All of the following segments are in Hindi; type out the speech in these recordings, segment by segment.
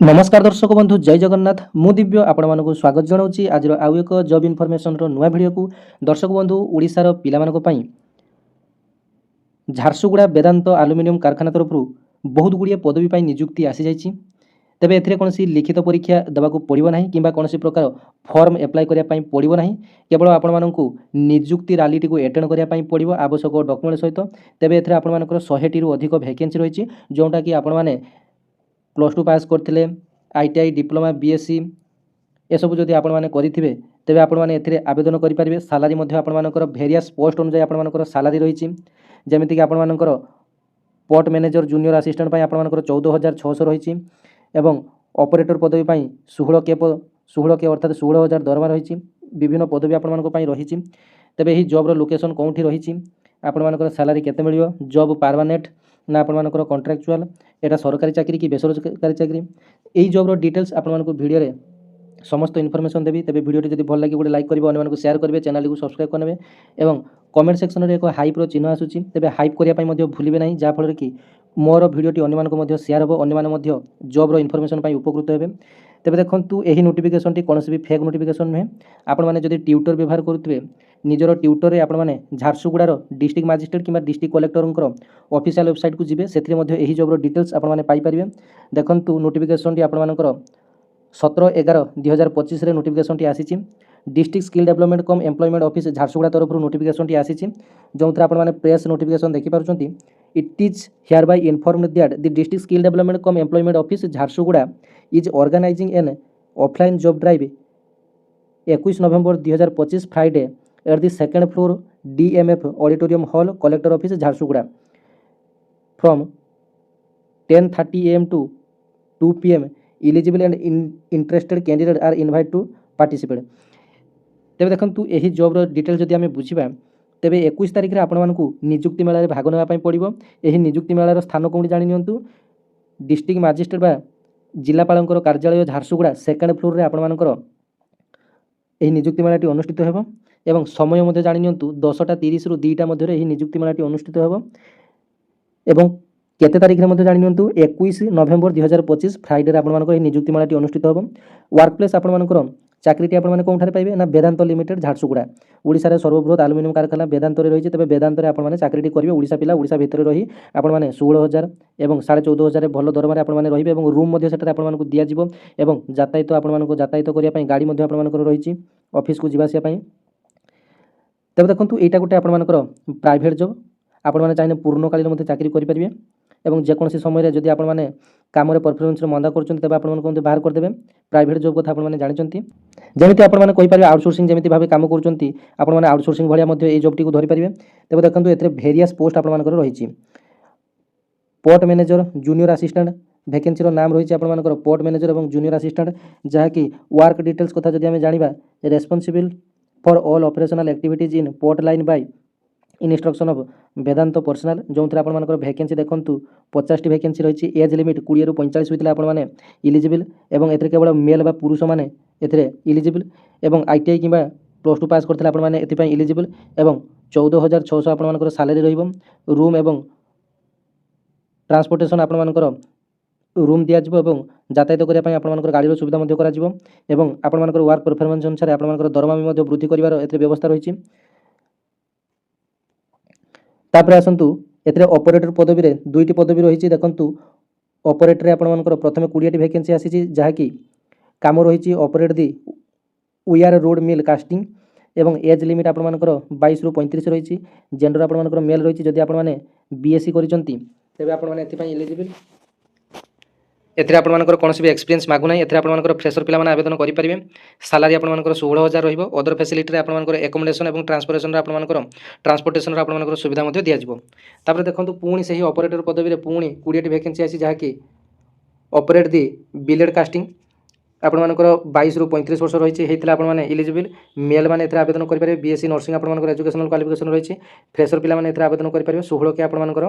नमस्कार दर्शक बंधु जय जगन्नाथ मु दिव्य आपण मानक स्वागत जनाऊँगी आज आउ एक जॉब इनफॉरमेशन नुआ भिडियो को दर्शक बंधु ओडिशार पिलामानक पई झारसुगुड़ा वेदांत आलुमिनियम कारखाना तरफ बहुत गुड़िए पदवी पर निजुक्ति आसी जाइए तेबे एथिरे कौन लिखित परीक्षा देवाक पड़ो ना कि कौन प्रकार फॉर्म एप्लाय करने पड़ो ना केवल आपण मानक निजुक्ति रैली को एटेंड करने पड़ो आवश्यक डॉक्यूमेंट सहित तेबे एथिरे आपण मानकर 100 रु अधिक वैकेंसी रही जोटा कि आपण मैंने +2 पास करते ITI डिप्लोमा BSc एसबू जदि आपण मैंने करेंगे तेज आपण मैंने आवेदन करेंगे सालारी आपर भेरियस पोस्ट अनुसार आपर सालारी रही जमीक आपर पोर्ट मैनेजर जूनियर असिस्टेंट आपर 14,600 रही एवं ऑपरेटर पदवी 16K अर्थात 16,000 दरमा रही विभिन्न पदवी आपण रही तेबे यही जॉब लोकेशन कौटी रही आपर सालारी केते मिलियो जॉब परमानेंट ना आपर कॉन्ट्रैक्चुअल एटा सरकारी चाकरी कि बेसरकारी चाकरी यही जॉब डिटेल्स आपण वीडियो रे समस्त इनफॉरमेशन देवी तेज वीडियो जब भल लगे गोटे लाइक करेंगे अन्य शेयर करेंगे चैनल को सब्सक्राइब करेंगे एवं कमेंट सेक्शन में एक हाइप चिन्ह आसूसी तेज हाइप करने भूलें ना जहाँफल कि मोर भिडियोटी अन्य शेयर हो अन्य जॉब इनफॉरमेशन उपकृत हे तेज देखूँ यही नोटिफिकेशन टी कौन भी फेक नोटिफिकेशन नुहे आपने जब ट्यूटर व्यवहार करुवे निजर ट्यूटर में आपने झारसुगुड़ार डिस्ट्रिक्ट मजिस्ट्रेट कि डिस्ट्रिक्ट कलेक्टर ऑफिशियल वेबसाइट को जी से जॉब डिटेल्स आपने देखूँ नोटिफिकेशन टी आपर 17/11/2025 नोटिफिकेशन टी आसी district skill development cum employment office Jharsuguda तरफ नोटिफिकेशन टी आसी जो आप प्रेस नोटिफिकेशन देखिपुं it is hereby informed that the district skill development cum employment office Jharsuguda is organising an offline job drive 21 November 2025 Friday at the second floor DMF auditorium hall collector office Jharsuguda from 10:30 AM to 2 PM eligible and interested candidate are invite to participate तेज देखूँ यही जॉब डिटेल जब आम बुझा तेज 21 तारिख में आपण मानक निजुक्ति मेल भाग नापी पड़ो यही निजुक्ति मेलार स्थान कौन जानी डिस्ट्रिक्ट मजिस्ट्रेट बा जिलापाल कार्यालय झारसुगुड़ा सेकेंड फ्लोर में आपर यही निजुक्ति मेलाटी अनुष्ठित हो एवं समय जानी 10:30 ରୁ 2ଟା मध्य यही निजुक्ति मेलाटी अनुष्ठित हो एवं केते तारिख में जानी 21 नवेम्बर 2025 फ्राइडे आपर निजुक्ति मेलाटी अनुष्ठित हो वर्क प्लेस आपर चाकरीटी आपने कौन पाइबे ना वेदांत लिमिटेड झारसुगुड़ा ओडिशा सर्वबृहत आलुमिनियम कारखाना वेदांत रही तेज वेदांत आपने चाकरीटी करेंगे ओडिशा पिला ओडिशा भितर रही आपने 16,000 और 14,500 भल दरमार आपने रही रूम आपको दिज्व और यातायात आपको यातायात करने गाड़ी आपर रही ऑफिस को जावास तेज देखूँ यहाँ गोटे आपर प्राइवेट जॉब आपने चाहिए पूर्णकालीन चाकरी करेंगे और जेकोसी समय जब आपने कम परफॉर्मेंस मंदा कर आपको बाहर करदे प्राइवेट जॉब कथा आपने जानते जमी आपने कहीपर आउटसोर्सिंग जमी भाव कम कर आउटसोर्सिंग भाया ये जॉब टी धरीपारे तेज देखो ये भेरियस पोस्ट आपर रही port manager junior assistant vacancy नाम रही आपर पोर्ट मैनेजर और जूनियर असिस्टेंट जहाँकि वर्क डिटेल्स कथा जब आम जाना responsible for all operational activities in port line by instruction of Vedanta personnel जो थे आपर वैकेंसी देखूँ 50टी वैकेंसी रही एज लिमिट 20 ରୁ 45 होता आपने इलिजिबल एवं ए केवल मेल बा पुरुष मैंने इलिजिबल एवं ITI कि +2 पास करते आपने ये इलिजिबल एवं 14,600 आपर सालारी रूम एवं ट्रांसपोर्टेशन आपर रूम दिज्व और यातायात करने आपर गाड़ी सुविधा आपर वर्क परफॉर्मेंस अनुसार आपर दरमा वृद्धि कर व्यवस्था रही तापर आसतु ए ऑपरेटर पदवी रे 2टी पदवी रही देखूँ ऑपरेटर आपर प्रथम 20टी वैकेंसी आसी जहाँकि कम रही ऑपरेट दी उयार रोड मिल कास्टिंग एवं एज लिमिट आपर 22 ରୁ 35 रही जेंडर आपर मेल रही जदि आपने BSc तेज आपने इलिजिबल एथिरे आपनकर कौन भी एक्सपीरियंस मागुना एथिरे आपनकर फ्रेशर पिला माने आवेदन करि परिबे सालारी आपनकर 16,000 रहिबो अदर फैसिलिटी रे आपनकर एकोमोडेशन एवं ट्रांसपोर्टेशन रे आपनकर ट्रांसपोर्टेशन रे आपनकर सुविधा मध्ये दिया जिवो तापर देखंतु पुणी सही ऑपरेटर पदवी रे पुणी 20टी वैकेंसी आसी जहा कि ऑपरेट दी बिलेड कास्टिंग आपनकर 22 ରୁ 35 वर्ष रही हेतिला आपन माने इलिजिबल मेल माने एथिरे आवेदन करि परिबे BSc नर्सिंग आपनकर एजुकेशनल क्वालिफिकेशन रही फ्रेशर पिला माने एथिरे आवेदन करि परिबे 16K आपनकर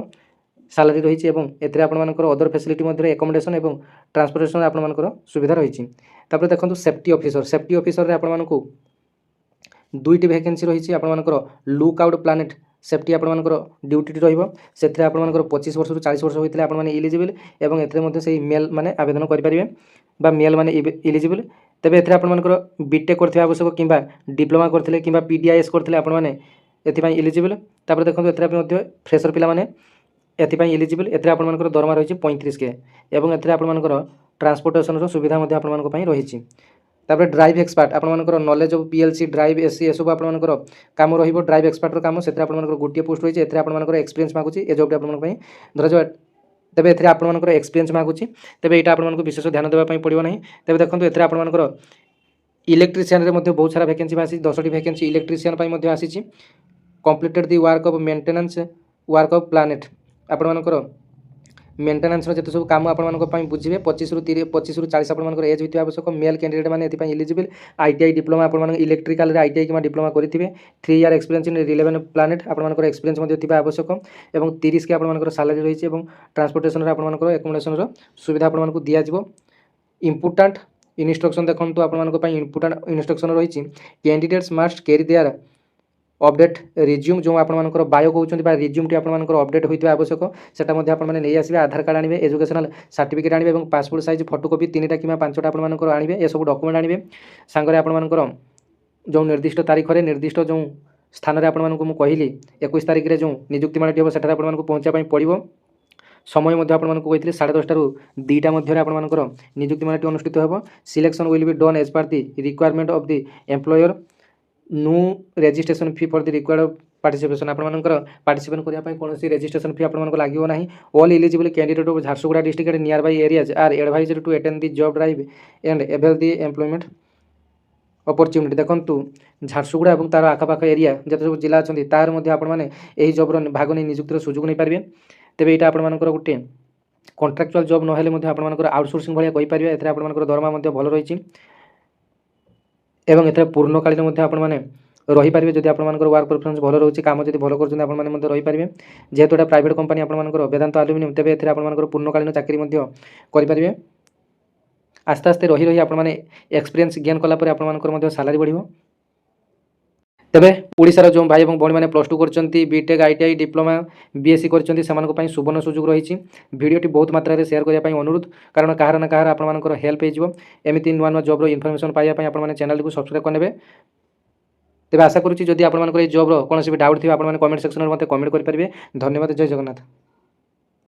सालारी रही एथिरे आपनकर अदर फैसिलिटी मध्ये एकोमोडेशन एवं ट्रांसपोर्टेशन आपनकर सुविधा रही तापर देखंतु सेफ्टी ऑफिसर रे आपनकर 2टी वैकेंसी रही आपनकर लुक आउट प्लानेट सेफ्टी आपणकर ड्यूटी रहिबो सेथिरे आपणकर 25 वर्ष रु 40 वर्ष होइतले आपण माने इलिजिबल एवं एथरे मध्ये सेही मेल माने आवेदन करि परिबे बा मेल माने इलिजिबल तेबे एथरे आपणकर बीटेक करथिबा आवश्यक किंबा डिप्लोमा करथिले किंबा पीडीआईएस करथिले आपण माने एथिपाई इलिजिबल तापर देखंतु एथरे मध्ये फ्रेशर पिला माने एथिपाई इलिजिबल एथरे आपणकर दरमा रहिछि 35K एवं एथरे आपणकर ट्रांसपोर्टेशन रो सुविधा मध्ये आपणकर पई रहिछि तापर ड्राइव एक्सपर्ट आपणकर नॉलेज ऑफ पीएलसी ड्राइव एससी एसब आपणकर काम रहिबो ड्राइव एक्सपर्ट रो काम सेथरे आपणकर गोटिए पोस्ट रहिछि एथरे आपणकर एक्सपीरियंस मागुछि ए जॉब आपणकर पई धरजो तेबे एथरे आपणकर एक्सपीरियंस मागुछि तेबे एटा आपणकर विशेष ध्यान देबा पई पड़िबो नाही तेबे देखंतु एथरे आपणकर इलेक्ट्रिशियन रे मध्ये बहुत सारा वैकेंसी आसी 10टी वैकेंसी इलेक्ट्रिशियन पई मध्ये आसीछि completed the work of maintenance work of plant आपणकर मेंटेनेंस जते सब काम आपण बुझे 25 रु 40 आपण एज होता आवश्यक मेल कैंडिडेट मैंने इलिजिबल आईटीआई डिप्लोमा आपण इलेक्ट्रिकल आईटीआई कि डिप्लोमा करेंगे 3 year experience in relevant planet आपण एक्सपीरियंस आवश्यक और 30K आपण सालारी रही ट्रांसपोर्टेशन आपणकर एकोमोडेशन सुविधा आपको दिज्व इम्पोर्टाट इन्स्ट्रक्शन देखो आपण इम्पोर्टाट इन्स्ट्रक्शन रही candidates must carry their update resume जो आपंकर बायो कहते रिज्यूम टी आपंकर अपडेट होता आवश्यक सेटा आपने नहीं आसबे आधार कार्ड आने एजुकेशनल सर्टिफिकेट आने और पासपोर्ट साइज फोटोकॉपी 3टा कि 5टा आपंकर आने ये सब डॉक्यूमेंट आने सांगे आपंकर जो निर्दिष्ट तारीख में निर्दिष्ट जो स्थान में आपको कहली 21 तारीख में जो नियुक्ति माटी हम सेठारे आपको पहुँचापी पड़ो समय आपको कही 10:30 रु 2टा मध्य आपंकर नियुक्ति माटी अनुष्ठित हो selection will be done as per the requirement of the employer no registration fee for the required participation आपंकर पार्टिसिपेट करने कौन रजिस्ट्रेशन फी आपको लगे ना all eligible candidate of Jharsuguda district nearby areas are advised to attend the job drive and avail the employment opportunity देखंतु झारसुगुड़ा और तार आखपाख एरिया जत सब जिला अच्छा तार आपने जॉब्र भाग नहीं नियुक्तिर सुजोग नहीं पारे तेज यहाँ आपंकर गोटे कॉन्ट्राक्चुअल जॉब ना आपंकर आउटसोर्सिंग भाया कहींपारे एथेर आपंकर दरमा भल रही एवं एथेर पूर्णकालीन आपने रहीपारे जदि आपंकर वर्क परफॉर्मेंस भल रोचे काम जब भल कर रहीपारे जेहेतु एटा प्राइवेट कंपनी आपंकर वेदांत आलुमिनियम तेज एथेर आपंकर पूर्णकालीन चाकरी करें आस्ते आस्ते रही रही आपने एक्सपीरियंस गेन कलापर आपंकर सालारी बढ़ तेबे ओडिशार जो भाई और भौणी मैंने +2 करछंती बीटेक आईटीआई डिप्लोमा बीएससी करछंती सेमानक पई सुवर्ण सुযোগ रही वीडियोटी बहुत मात्रा रे शेयर करने अनुरोध कारण कहार ना कहार आपंकर हेल्प हो एमती नुआ नुआ जॉब्र इनफर्मेशन पाइबा आप चैनल को सब्सक्राइब करने तेज आशा करुँची जदि आपंकर जॉब्र कौन भी डाउट थी आप कमेंट सेक्शन में मत कमेंट करेंगे धन्यवाद जय जगन्नाथ।